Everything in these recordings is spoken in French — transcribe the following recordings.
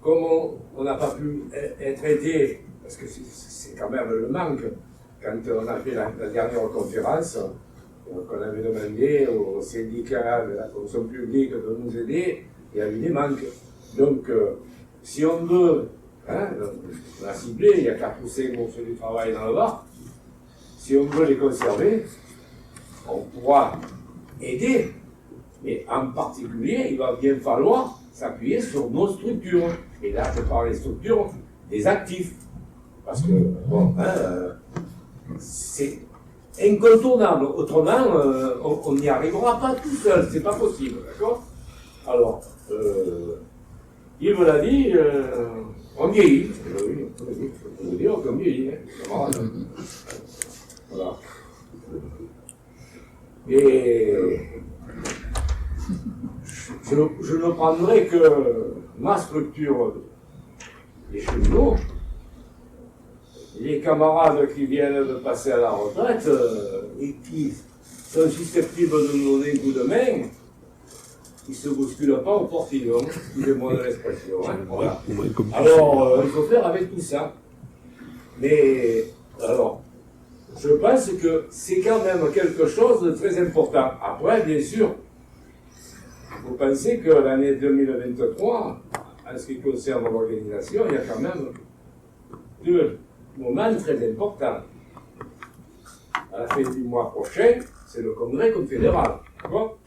comme on n'a pas pu être aidé, parce que c'est quand même le manque, quand on a fait la dernière conférence, qu'on avait demandé aux syndicats de la fonction publique de nous aider, il y a eu des manques. Donc, si on veut, hein, on a ciblé, il y a 4 ou 5 bourses du travail dans le Var, si on veut les conserver, on pourra aider, mais en particulier, il va bien falloir s'appuyer sur nos structures. Et là, je parle des structures des actifs. Parce que, bon, c'est incontournable. Autrement, on n'y arrivera pas tout seul. C'est pas possible, d'accord? Alors, Yves l'a dit, on vieillit. Oui, on peut vous dire qu'on vieillit. Hein. Voilà. Et je ne prendrai que ma structure des cheminots. Les camarades qui viennent de passer à la retraite et qui sont susceptibles de nous donner un coup de main, ils ne se bousculent pas au portillon, excusez-moi de l'expression. Hein, voilà. Alors, il faut faire avec tout ça. Mais, alors, je pense que c'est quand même quelque chose de très important. Après, bien sûr, vous pensez que l'année 2023, en ce qui concerne l'organisation, il y a quand même 2 moments très importants. À la fin du mois prochain, c'est le congrès confédéral. D'accord ?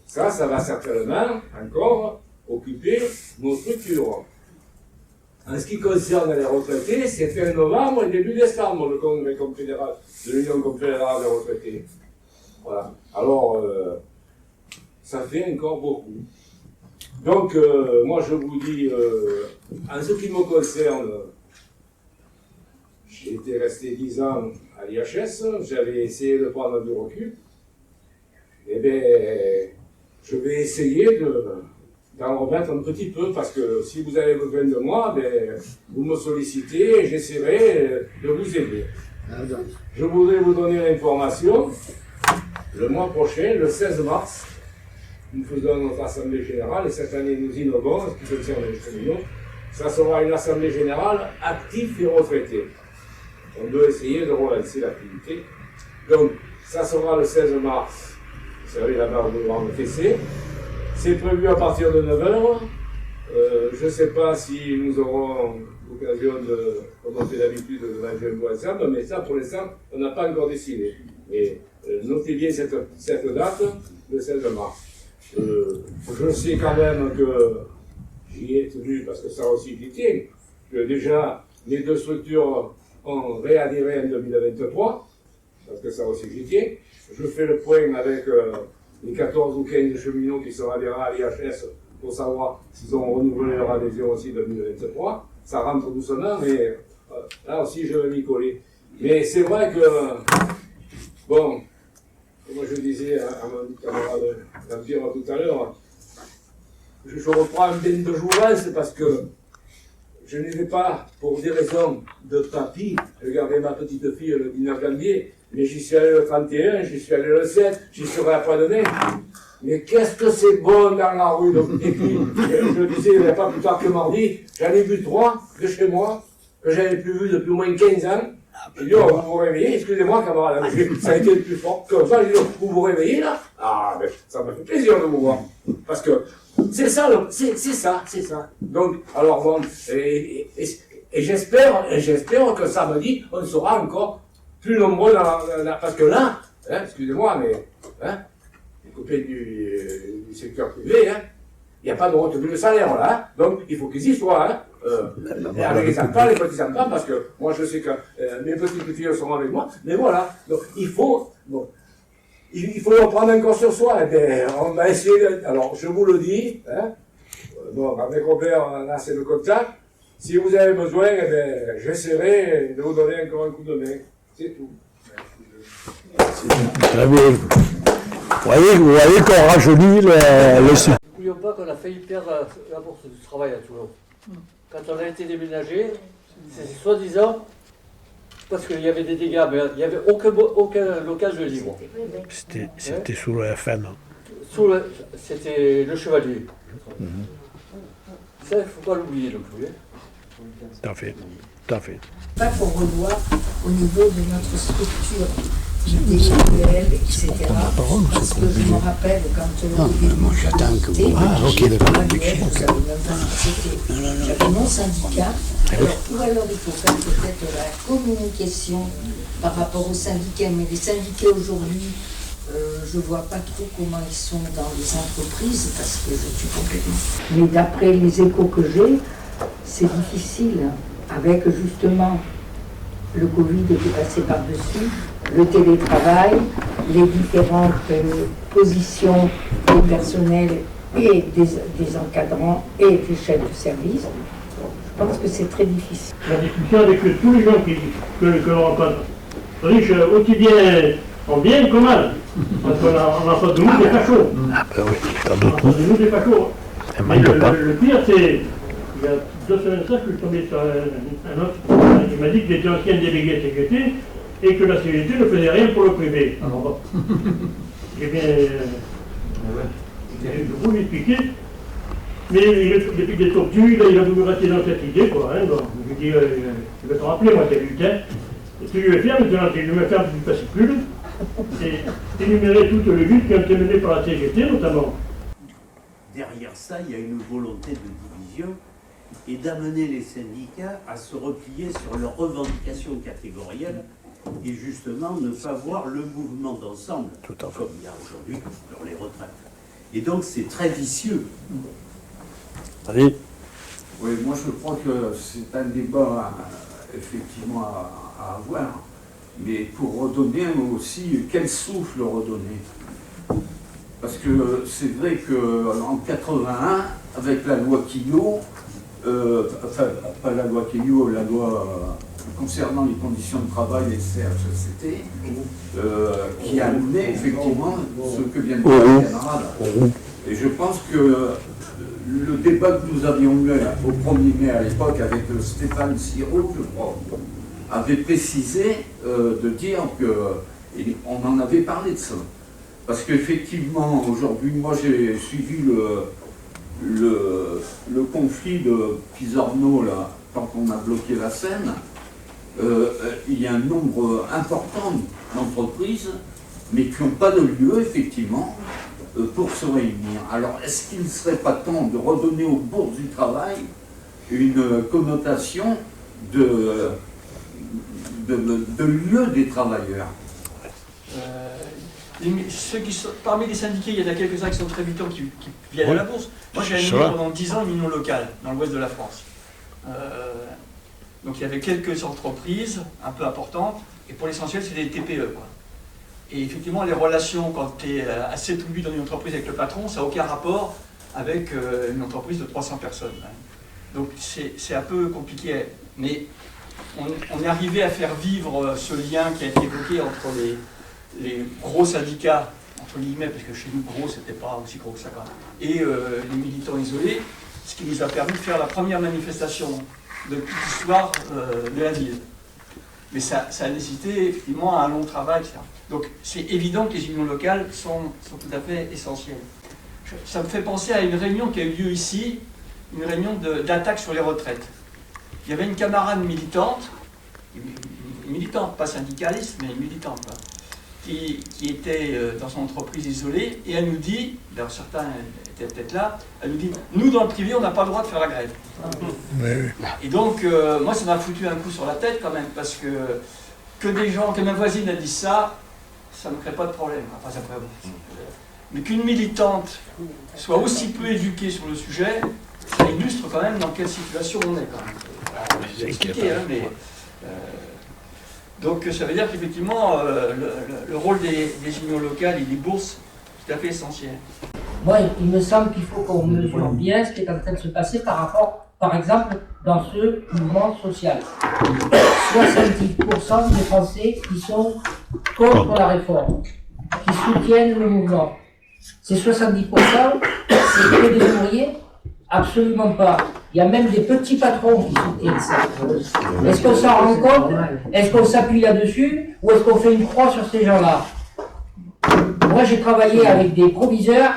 Ça va certainement encore occuper nos structures. En ce qui concerne les retraités, c'est fin novembre et début décembre, le congrès confédéral de l'Union confédérale des retraités. Voilà. Alors, ça fait encore beaucoup. Donc, moi je vous dis, en ce qui me concerne, j'ai été resté 10 ans à l'IHS, j'avais essayé de prendre du recul. Eh bien, je vais essayer d'en remettre un petit peu, parce que si vous avez besoin de moi, ben, vous me sollicitez et j'essaierai de vous aider. Je voudrais vous donner l'information. Le mois prochain, le 16 mars, nous faisons notre assemblée générale, et cette année nous innovons en ce qui concerne les cheminots. Ça sera une assemblée générale active et retraitée. On doit essayer de relancer l'activité. Donc, ça sera le 16 mars. Vous savez, là-bas, on va le TC. C'est prévu à partir de 9h. Je ne sais pas si nous aurons l'occasion de, comme on fait d'habitude, de manger un bout ensemble, mais ça, pour l'instant, on n'a pas encore décidé. Mais notez bien cette date, le 16 mars. Je sais quand même que j'y ai tenu, parce que ça aussi j'y tiens, que déjà les 2 structures ont réadhéré en 2023, parce que ça aussi j'y tiens. Je fais le point avec les 14 ou 15 cheminots qui sont adhérents à l'IHS pour savoir s'ils ont renouvelé leur adhésion aussi en 2023. Ça rentre doucement, mais là aussi je vais m'y coller. Mais c'est vrai que, bon, comme je disais à mon camarade Jean-Pierre tout à l'heure, je reprends un bain de jouvence parce que je n'y vais pas pour des raisons de papy. Je gardais ma petite fille le 19 janvier, mais j'y suis allé le 31, j'y suis allé le 7, j'y serai après-demain. Mais qu'est-ce que c'est bon dans la rue. Et puis, je disais, il n'y a pas plus tard que mardi, j'en ai vu 3 de chez moi, que j'avais plus vu depuis au moins 15 ans. Je dis, oh, vous vous réveillez, excusez-moi camarade, ça a été le plus fort. Comme ça, je dis, vous vous réveillez là? Ah, ben, ça m'a fait plaisir de vous voir. Parce que c'est ça, c'est ça. Donc, alors bon, et j'espère que samedi, on sera encore plus nombreux parce que là, hein, excusez-moi, mais, hein, les copains du secteur privé, hein, il n'y a pas de retenue de salaire là, hein, donc il faut qu'ils y soient, hein. Et avec les enfants, les petits-enfants, parce que moi je sais que mes petites filles seront avec moi, mais voilà, donc il faut en prendre encore sur soi, et bien, on va essayer, alors je vous le dis, hein, bon, avec Robert, là c'est le contact, si vous avez besoin, eh bien, j'essaierai de vous donner encore un coup de main, c'est tout. Très bien. Vous voyez qu'on rajeunit le sud. N'oublions pas qu'on a failli perdre la bourse du travail à Toulon. Quand on a été déménagé, c'est soi-disant parce qu'il y avait des dégâts, mais il n'y avait aucun local de libre. C'était sous le FN. C'était le Chevalier. Ça, il ne faut pas l'oublier non plus. Tout à fait. Tout à fait. Pas qu'on revoit au niveau de notre structure individuelle, etc. Parce que je me rappelle quand au début, moi j'attends que vous... Ah, ok, d'accord. J'avais mon syndicat. Alors, ou alors il faut faire peut-être la communication par rapport aux syndicats, mais les syndicats aujourd'hui, je ne vois pas trop comment ils sont dans les entreprises parce que je suis complètement. Mais d'après les échos que j'ai, c'est difficile avec justement le Covid qui est passé par-dessus, le télétravail, les différentes positions des personnels et des encadrants et des chefs de service. Je pense que c'est très difficile. La discussion avec tous les gens que l'on rencontre, riches aussi bien en bien qu'en mal. Parce qu'on a en face de nous des fachos. Ah ben oui, t'en On a en doutes. face de nous des fachos. Elle Mais manque pas. le pire, c'est, il y a 2 semaines de ça, que je suis tombé sur un autre, il m'a dit qu'il était ancien délégué de CGT et que la CGT ne faisait rien pour le privé. Alors bon, j'ai bien, je vous l'expliquer, mais depuis des tortues, il a voulu rester dans cette idée, quoi. Hein, bon. Je lui ai dit, je vais te rappeler, moi, t'as lutin. Et ce que je vais faire maintenant, c'est que je vais me faire du fascicule et énumérer toutes les luttes qui ont été menées par la CGT, notamment. Derrière ça, il y a une volonté de division et d'amener les syndicats à se replier sur leurs revendications catégorielles et justement ne pas voir le mouvement d'ensemble, comme il y a aujourd'hui sur les retraites. Et donc c'est très vicieux. Allez. Oui, moi je crois que c'est un débat effectivement à avoir, mais pour redonner aussi, quel souffle redonner? Parce que c'est vrai qu'en 81, avec la loi Quillot, enfin pas la loi Quillot, la loi concernant les conditions de travail et le CHSCT, qui a amené effectivement ce que vient de dire le camarade. Et je pense que le débat que nous avions eu au 1er mai à l'époque avec Stéphane Sirot, je crois, avait précisé de dire qu'on en avait parlé de ça. Parce qu'effectivement, aujourd'hui, moi j'ai suivi le conflit de Pisorno, là, quand on a bloqué la Seine. Il y a un nombre important d'entreprises, mais qui n'ont pas de lieu, effectivement, pour se réunir. Alors, est-ce qu'il ne serait pas temps de redonner aux bourses du travail une connotation de lieu des travailleurs? Parmi les syndiqués, il y en a quelques-uns qui sont très militants qui viennent à la bourse. Moi, j'ai animé pendant 10 ans une union locale dans l'ouest de la France. Donc il y avait quelques entreprises un peu importantes, et pour l'essentiel, c'est des TPE, quoi. Et effectivement, les relations, quand tu es à 7 ou 8 dans une entreprise avec le patron, ça n'a aucun rapport avec une entreprise de 300 personnes. Donc c'est un peu compliqué. Mais on est arrivé à faire vivre ce lien qui a été évoqué entre les gros syndicats, entre guillemets, parce que chez nous, gros, c'était pas aussi gros que ça quand même, et les militants isolés, ce qui nous a permis de faire la première manifestation de toute l'histoire de la ville. Mais ça a nécessité effectivement un long travail, etc. Donc c'est évident que les unions locales sont tout à fait essentielles. Ça me fait penser à une réunion qui a eu lieu ici, une réunion d'attaque sur les retraites. Il y avait une camarade militante, pas syndicaliste, mais militante, quoi, qui était dans son entreprise isolée, et elle nous dit, d'ailleurs certains étaient peut-être là, elle nous dit, nous dans le privé, on n'a pas le droit de faire la grève. Et donc, moi ça m'a foutu un coup sur la tête quand même, parce que des gens, que ma voisine a dit ça, ça ne crée pas de problème. Enfin, ça crée... Mais qu'une militante soit aussi peu éduquée sur le sujet, ça illustre quand même dans quelle situation on est quand même. Je vais expliquer, hein, mais... donc ça veut dire qu'effectivement, le rôle des unions locales et des bourses, c'est tout à fait essentiel. Moi, il me semble qu'il faut qu'on mesure bien ce qui est en train de se passer par rapport, par exemple, dans ce mouvement social. 70% des Français qui sont contre la réforme, qui soutiennent le mouvement. Ces 70%, c'est que des ouvriers? Absolument pas. Il y a même des petits patrons qui soutiennent ça. Est-ce qu'on s'en rend compte? Est-ce qu'on s'appuie là-dessus? Ou est-ce qu'on fait une croix sur ces gens-là? Moi, j'ai travaillé avec des proviseurs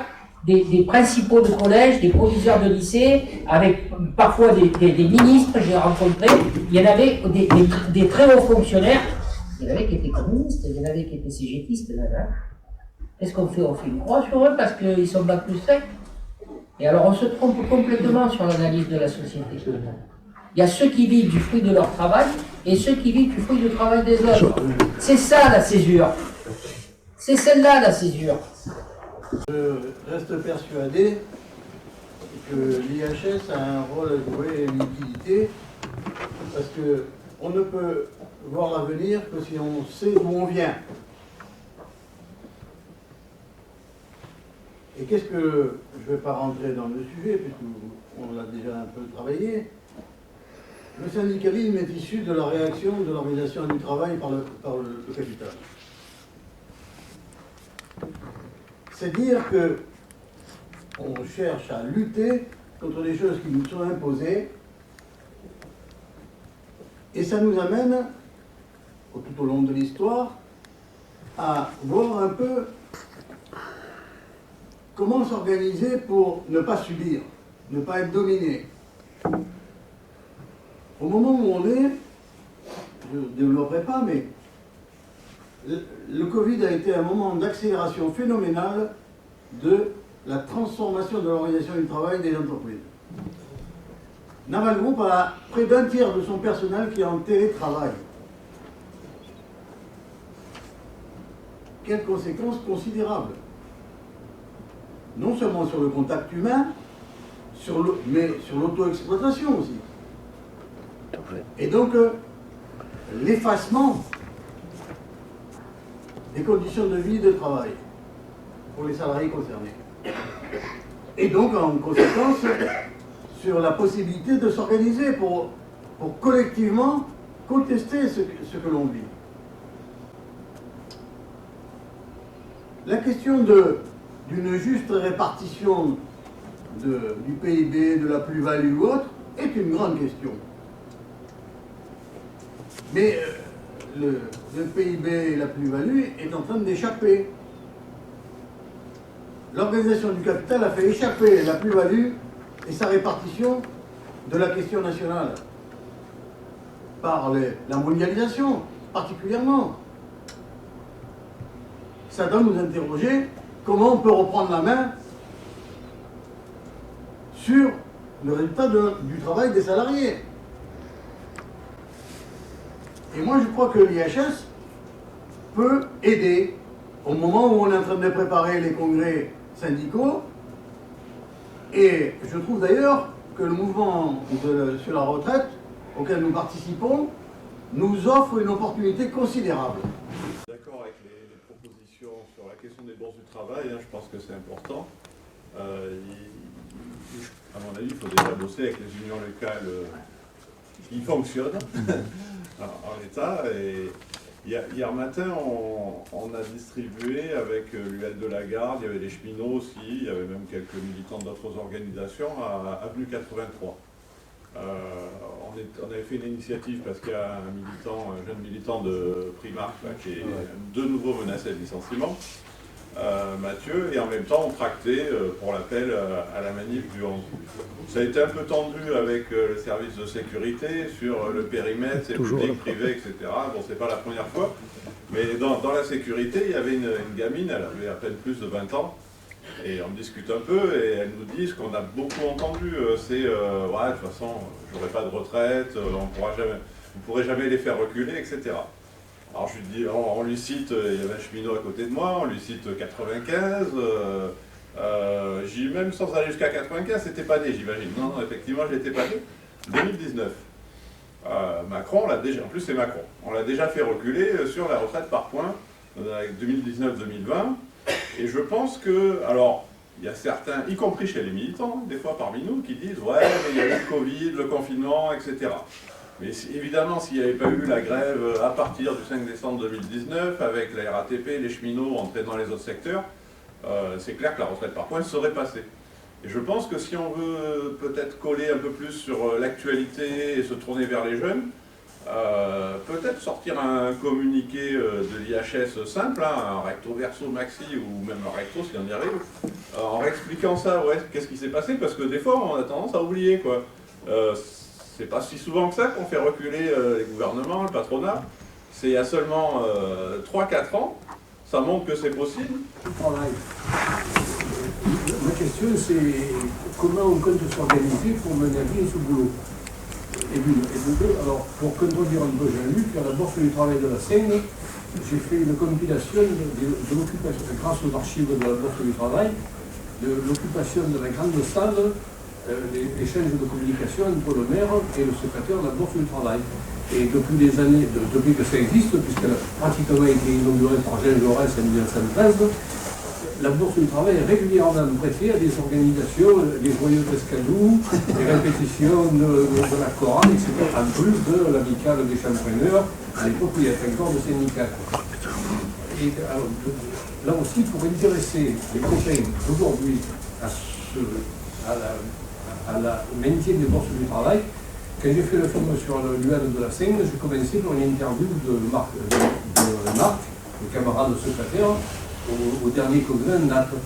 des principaux de collège, des proviseurs de lycée, avec parfois des ministres, j'ai rencontré, il y en avait des très hauts fonctionnaires, il y en avait qui étaient communistes, il y en avait qui étaient cégétistes. Qu'est-ce qu'on fait? On fait une croix sur eux parce qu'ils sont bac plus 5. Et alors on se trompe complètement sur l'analyse de la société. Il y a ceux qui vivent du fruit de leur travail et ceux qui vivent du fruit du travail des autres. C'est ça la césure. C'est celle-là la césure. Je reste persuadé que l'IHS a un rôle à jouer et une utilité, parce qu'on ne peut voir l'avenir que si on sait d'où on vient. Et qu'est-ce que, je ne vais pas rentrer dans le sujet, puisqu'on l'a déjà un peu travaillé, le syndicalisme est issu de la réaction de l'organisation du travail par le capital. C'est dire qu'on cherche à lutter contre des choses qui nous sont imposées, et ça nous amène, tout au long de l'histoire, à voir un peu comment s'organiser pour ne pas subir, ne pas être dominé. Au moment où on est, je ne développerai pas, mais le Covid a été un moment d'accélération phénoménale de la transformation de l'organisation du travail des entreprises. Naval Group a près d'un tiers de son personnel qui est en télétravail. Quelles conséquences considérables. Non seulement sur le contact humain, mais sur l'auto-exploitation aussi. Et donc, l'effacement des conditions de vie et de travail pour les salariés concernés. Et donc, en conséquence, sur la possibilité de s'organiser pour collectivement contester ce que l'on vit. La question d'une juste répartition du PIB, de la plus-value ou autre, est une grande question. Mais le PIB et la plus-value est en train d'échapper. L'organisation du capital a fait échapper la plus-value et sa répartition de la question nationale. Par la mondialisation, particulièrement. Ça doit nous interroger comment on peut reprendre la main sur le résultat du travail des salariés. Et moi, je crois que l'IHS peut aider au moment où on est en train de préparer les congrès syndicaux. Et je trouve d'ailleurs que le mouvement sur la retraite auquel nous participons nous offre une opportunité considérable. D'accord avec les propositions sur la question des bourses du travail, je pense que c'est important. À mon avis, il faut déjà bosser avec les unions locales qui fonctionnent en l'état. Et hier matin, on a distribué avec l'UL de la Garde, il y avait les cheminots aussi, il y avait même quelques militants d'autres organisations à Avenue 83. On avait fait une initiative parce qu'il y a un jeune militant de Primark qui est de nouveau menacé de licenciement, Mathieu, et en même temps on tractait pour l'appel à la manif du 11. Ça a été un peu tendu avec le service de sécurité sur le périmètre, c'est public, privé, etc. Bon, c'est pas la première fois, mais dans la sécurité, il y avait une gamine, elle avait à peine plus de 20 ans, et on discute un peu, et elle nous dit ce qu'on a beaucoup entendu, c'est ouais, de toute façon, j'aurai pas de retraite, vous pourrez jamais les faire reculer, etc. Alors je lui dis, on lui cite, il y avait un cheminot à côté de moi, on lui cite 95, j'ai même sans aller jusqu'à 95, c'était pas né, j'imagine. Non, effectivement, je n'étais pas né. 2019. Macron l'a déjà, en plus c'est Macron, on l'a déjà fait reculer sur la retraite par points, avec 2019-2020. Et je pense que, alors, il y a certains, y compris chez les militants, des fois parmi nous, qui disent, ouais, mais il y a eu le Covid, le confinement, etc. Mais évidemment, s'il n'y avait pas eu la grève à partir du 5 décembre 2019, avec la RATP, les cheminots entrés dans les autres secteurs, c'est clair que la retraite par points serait passée. Et je pense que si on veut peut-être coller un peu plus sur l'actualité et se tourner vers les jeunes, peut-être sortir un communiqué de l'IHS simple, hein, un recto verso maxi ou même un recto si on y arrive, en expliquant ça, ouais, qu'est-ce qui s'est passé, parce que des fois on a tendance à oublier, quoi. C'est pas si souvent que ça qu'on fait reculer les gouvernements, le patronat. C'est il y a seulement 3-4 ans, ça montre que c'est possible. Ma question c'est comment on compte s'organiser pour mener à bien ce boulot. Et de deux, alors pour contredire un peu Jean-Luc, à la Bourse du Travail de la Seine, j'ai fait une compilation de l'occupation, grâce aux archives de la Bourse du Travail, de l'occupation de la grande salle, l'échange de communication entre le maire et le secrétaire de la Bourse du Travail. Et depuis des années, depuis que ça existe, puisqu'elle a pratiquement été inaugurée par Jean Jaurès en 1913, la Bourse du Travail est régulièrement prêtée à des organisations, les Joyeux d'Escadou, les répétitions de la chorale, etc., en plus de l'amicale des champreneurs, à l'époque où il y avait encore de syndicats. Et alors, là aussi, pour intéresser les copains d'aujourd'hui au maintien des bourses du travail, quand j'ai fait le film sur l'UL de la Seine, j'ai commencé par une interview de Marc, le camarade secrétaire, au dernier congrès Naples.